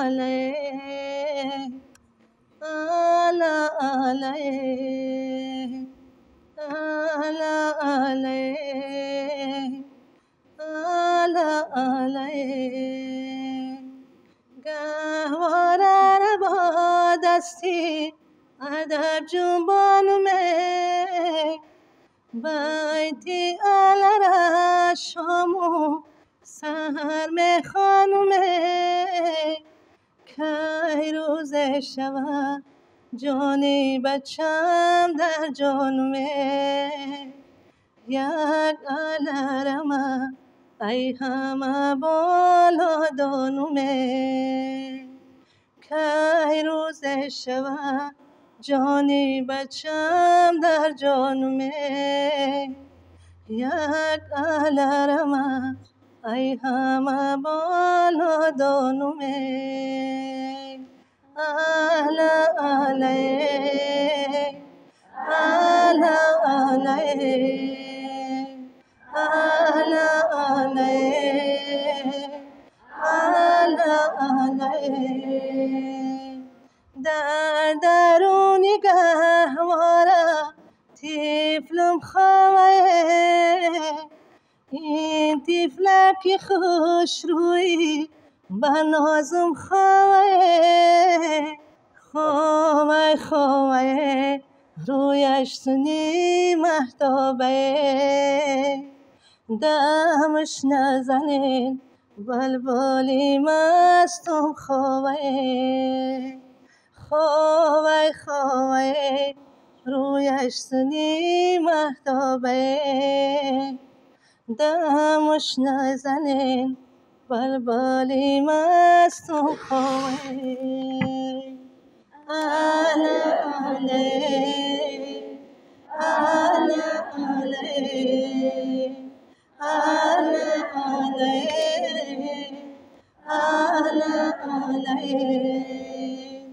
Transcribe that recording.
عليه ألا عليه ألا عليه ألا عليه گهواره را با دستی ادب جنبانم بیتی علره شامو سهر میخوانم کی روز شود جانی بچم در جانمه یک علرمه ای همه بالا دانمه کی روز شود جانی بچم در جانمه یک علرمه ای همه بالا دانمه اهلا علیه اهلا علیه اهلا علیه اهلا علیه در درونی گهواره طفلم خواهد این طفلکی خوش روی بر نازم خواهد خواهد رویش سنی محتابه دمش نزنین بلبلی مستم خواهد خواهد رویش سنی محتابه دمش نزنین بلبلی مستم خواهد اهلا علیه اهلا علیه اهلا علیه اهلا علیه